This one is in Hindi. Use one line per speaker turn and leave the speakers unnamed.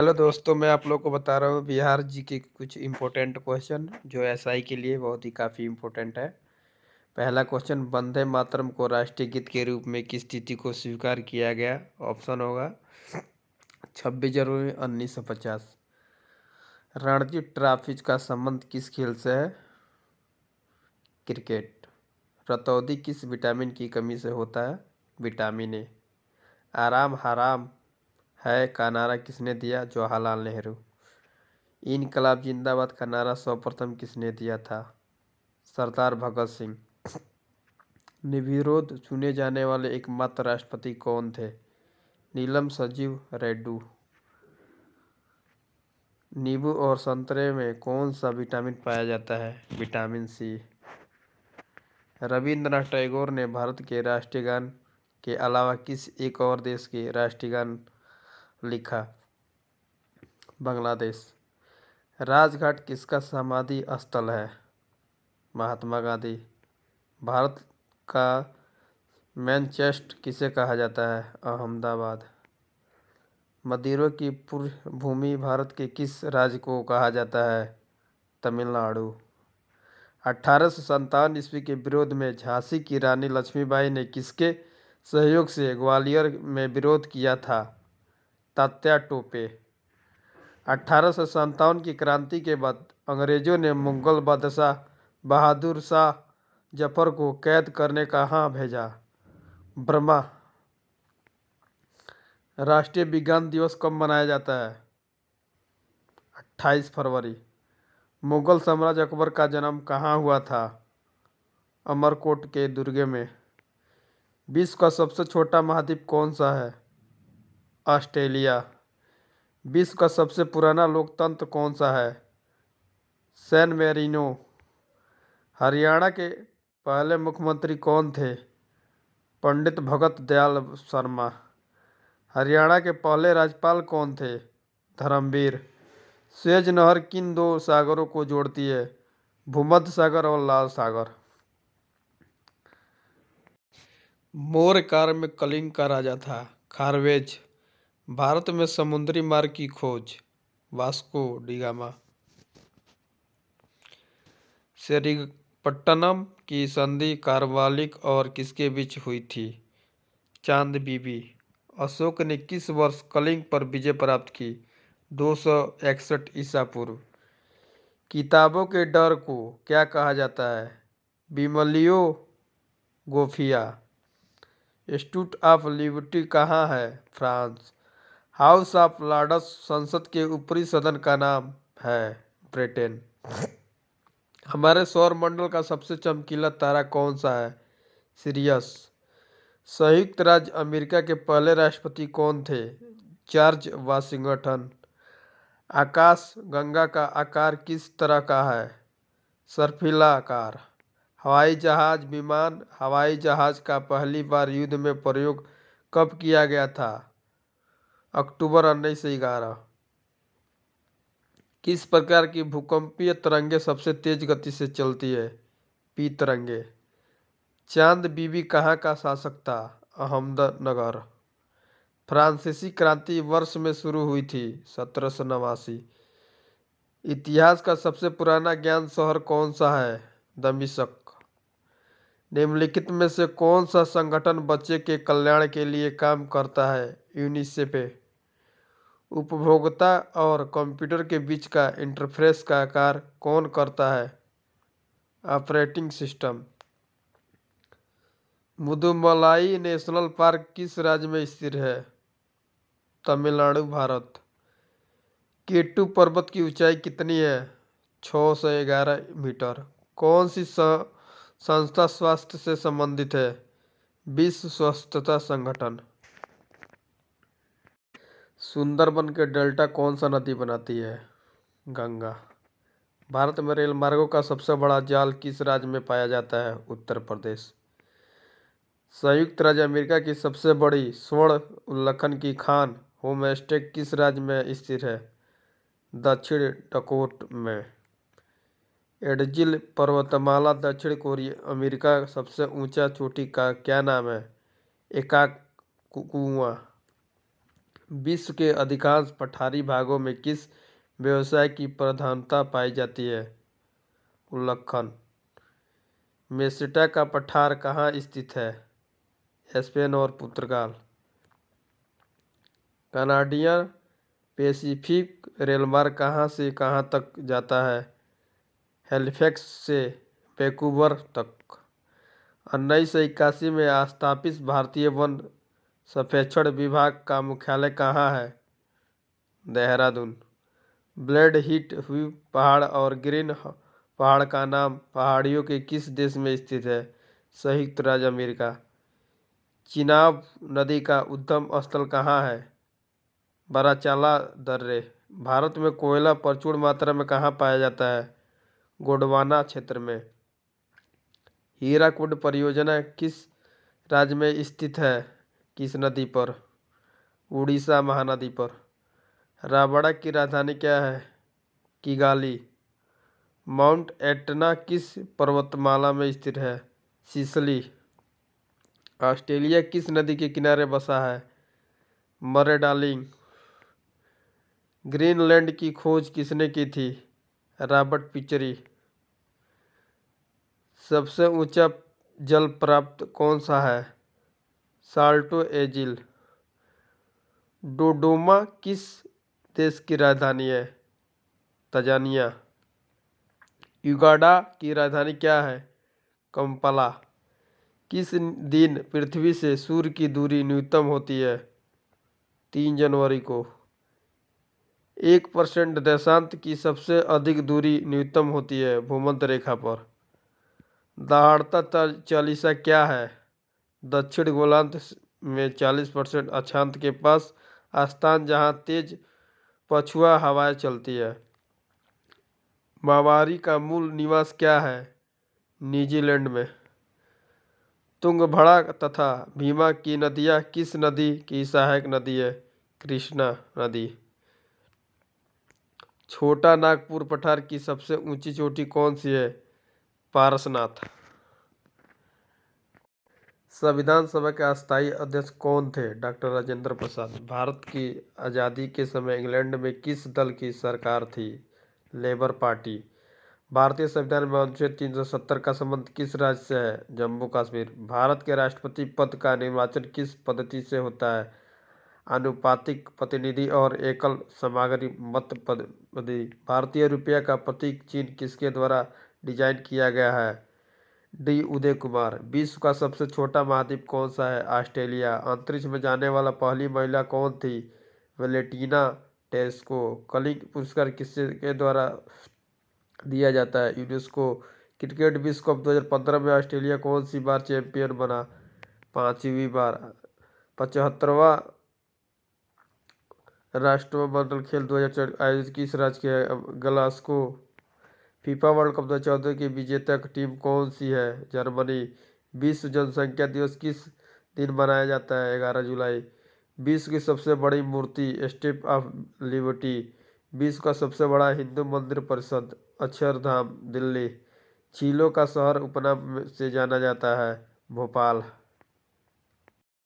हेलो दोस्तों, मैं आप लोग को बता रहा हूँ बिहार जी के कुछ इम्पोर्टेंट क्वेश्चन जो एसआई के लिए बहुत ही काफ़ी इम्पोर्टेंट है। पहला क्वेश्चन, वंदे मातरम को राष्ट्रीय गीत के रूप में किस तिथि को स्वीकार किया गया? ऑप्शन होगा 26 जनवरी 1950। रणजी ट्रॉफी का संबंध किस खेल से है? क्रिकेट। रतौंधी किस विटामिन की कमी से होता है? Vitamin A. आराम हराम है का नारा किसने दिया? जवाहरलाल नेहरू। इनकलाब जिंदाबाद का नारा सर्वप्रथम किसने दिया था? सरदार भगत सिंह। निर्विरोध चुने जाने वाले एकमात्र राष्ट्रपति कौन थे? नीलम संजीव रेड्डी। नींबू और संतरे में कौन सा विटामिन पाया जाता है? Vitamin C. रविंद्रनाथ टैगोर ने भारत के राष्ट्रीय गान के अलावा किस एक और देश के राष्ट्रीय गान लिखा? बांग्लादेश। राजघाट किसका समाधि स्थल है? महात्मा गांधी। भारत का मैनचेस्टर किसे कहा जाता है? अहमदाबाद। मदिरा की पूर्व भूमि भारत के किस राज्य को कहा जाता है? तमिलनाडु। 1857 ईस्वी के विरोध में झांसी की रानी लक्ष्मीबाई ने किसके सहयोग से ग्वालियर में विरोध किया था? तात्या टोपे। 1857 की क्रांति के बाद अंग्रेजों ने मुगल बादशाह बहादुर शाह जफर को कैद करने कहाँ भेजा? बर्मा। राष्ट्रीय विज्ञान दिवस कब मनाया जाता है? 28 फरवरी। मुगल साम्राज्य अकबर का जन्म कहाँ हुआ था? अमरकोट के दुर्ग में। विश्व का सबसे छोटा महाद्वीप कौन सा है? ऑस्ट्रेलिया। विश्व का सबसे पुराना लोकतंत्र कौन सा है? San Marino. हरियाणा के पहले मुख्यमंत्री कौन थे? पंडित भगत दयाल शर्मा। हरियाणा के पहले राज्यपाल कौन थे? धर्मवीर। स्वेज नहर किन दो सागरों को जोड़ती है? भूमध्य सागर और लाल सागर। मौर्य काल में कलिंग का राजा था? खारवेज। भारत में समुद्री मार्ग की खोज? Vasco da Gama. सेरिगपट्टनम की संधि कार्वालिक और किसके बीच हुई थी? चांद बीबी। अशोक ने किस वर्ष कलिंग पर विजय प्राप्त की? 261 ईसा पूर्व। किताबों के डर को क्या कहा जाता है? बिमलियो गोफिया। स्टैट्यू ऑफ लिबर्टी कहाँ है? फ्रांस। हाउस ऑफ लॉर्ड्स संसद के ऊपरी सदन का नाम है? ब्रिटेन। हमारे सौर मंडल का सबसे चमकीला तारा कौन सा है? सिरियस। संयुक्त राज्य अमेरिका के पहले राष्ट्रपति कौन थे? George Washington. आकाश गंगा का आकार किस तरह का है? सर्पिलाकार। हवाई जहाज विमान हवाई जहाज का पहली बार युद्ध में प्रयोग कब किया गया था? अक्टूबर 1911। किस प्रकार की भूकंपीय तरंगे सबसे तेज गति से चलती है? पी तरंगे। चांद बीबी कहाँ का शासक था? अहमदनगर। फ्रांसीसी क्रांति वर्ष में शुरू हुई थी? 1789। इतिहास का सबसे पुराना ज्ञान शहर कौन सा है? दमिश्क। निम्नलिखित में से कौन सा संगठन बच्चे के कल्याण के लिए काम करता है? यूनिसेफ। उपभोक्ता और कंप्यूटर के बीच का इंटरफेस का कार्य कौन करता है? Operating system. Mudumalai national park किस राज्य में स्थित है? तमिलनाडु, भारत। केटू पर्वत की ऊंचाई कितनी है? 611 मीटर। कौन सी संस्था स्वास्थ्य से संबंधित है? विश्व स्वास्थ्य संगठन। सुंदरबन के डेल्टा कौन सा नदी बनाती है? गंगा। भारत में रेल मार्गों का सबसे बड़ा जाल किस राज्य में पाया जाता है? उत्तर प्रदेश। संयुक्त राज्य अमेरिका की सबसे बड़ी स्वर्ण उल्लेखन की खान होमस्टे किस राज्य में स्थित है? दक्षिण डकोट में। एडजिल पर्वतमाला दक्षिण कोरिया अमेरिका का सबसे ऊंचा चोटी का क्या नाम है? एकाकुआ। विश्व के अधिकांश पठारी भागों में किस व्यवसाय की प्रधानता पाई जाती है? उल्लेखन। मेसेटा का पठार कहाँ स्थित है? स्पेन और पुर्तगाल। कनाडियन पैसिफिक रेलमार्ग कहाँ से कहाँ तक जाता है? हैलिफैक्स से वैंकूवर तक। 1981 में स्थापित भारतीय वन सर्वेक्षण विभाग का मुख्यालय कहाँ है? देहरादून। ब्लेड हिट हुई पहाड़ और ग्रीन पहाड़ का नाम पहाड़ियों के किस देश में स्थित है? संयुक्त राज्य अमेरिका। चिनाब नदी का उद्गम स्थल कहाँ है? बराचाला दर्रे। भारत में कोयला प्रचुर मात्रा में कहाँ पाया जाता है? गोंडवाना क्षेत्र में। हीराकुंड परियोजना किस राज्य में स्थित है? किस नदी पर? उड़ीसा महानदी पर। रावण की राजधानी क्या है? किगाली। माउंट एटना किस पर्वतमाला में स्थित है? सिसली। ऑस्ट्रेलिया किस नदी के किनारे बसा है? मरे डार्लिंग। ग्रीनलैंड की खोज किसने की थी? रॉबर्ट पिचरी। सबसे ऊंचा जलप्रपात कौन सा है? Salto agile. डोडोमा किस देश की राजधानी है? तंजानिया। युगांडा की राजधानी क्या है? कंपाला। किस दिन पृथ्वी से सूर्य की दूरी न्यूनतम होती है? 3 जनवरी को। 1% देशांत की सबसे अधिक दूरी न्यूनतम होती है भूमध्य रेखा पर। दहाड़ता चालीसा क्या है? दक्षिण गोलार्ध में 40% अक्षांश के पास स्थान जहां तेज पछुआ हवाएं चलती है। मावारी का मूल निवास क्या है? न्यूजीलैंड में। तुंगभद्रा तथा भीमा की नदियाँ किस नदी की सहायक नदी है? कृष्णा नदी। छोटा नागपुर पठार की सबसे ऊंची चोटी कौन सी है? पारसनाथ। संविधान सभा के अस्थायी अध्यक्ष कौन थे? डॉक्टर राजेंद्र प्रसाद। भारत की आज़ादी के समय इंग्लैंड में किस दल की सरकार थी? Labour party. भारतीय संविधान में अनुच्छेद 370 का संबंध किस राज्य से है? जम्मू कश्मीर। भारत के राष्ट्रपति पद का निर्वाचन किस पद्धति से होता है? आनुपातिक प्रतिनिधि और एकल समाग्री मत पद्धति। भारतीय रुपया का प्रतीक चिन्ह किसके द्वारा डिजाइन किया गया है? डी उदय कुमार। विश्व का सबसे छोटा महाद्वीप कौन सा है? ऑस्ट्रेलिया। अंतरिक्ष में जाने वाला पहली महिला कौन थी? वेलेंटीना टेरेस्को। कलिंग पुरस्कार किसके द्वारा दिया जाता है? यूनेस्को। क्रिकेट विश्व कप 2015 में ऑस्ट्रेलिया कौन सी बार चैंपियन बना? 5वीं बार। 75वां राष्ट्रमंडल खेल 2004 आयोजित किस राज्य के है? ग्लासगो। फीफा वर्ल्ड कप 2014 की विजेता टीम कौन सी है? जर्मनी। विश्व जनसंख्या दिवस किस दिन मनाया जाता है? 11 जुलाई। विश्व की सबसे बड़ी मूर्ति स्टैच्यू ऑफ लिबर्टी। विश्व का सबसे बड़ा हिंदू मंदिर परिषद अक्षरधाम, दिल्ली। झीलों का शहर उपनाम से जाना जाता है? भोपाल।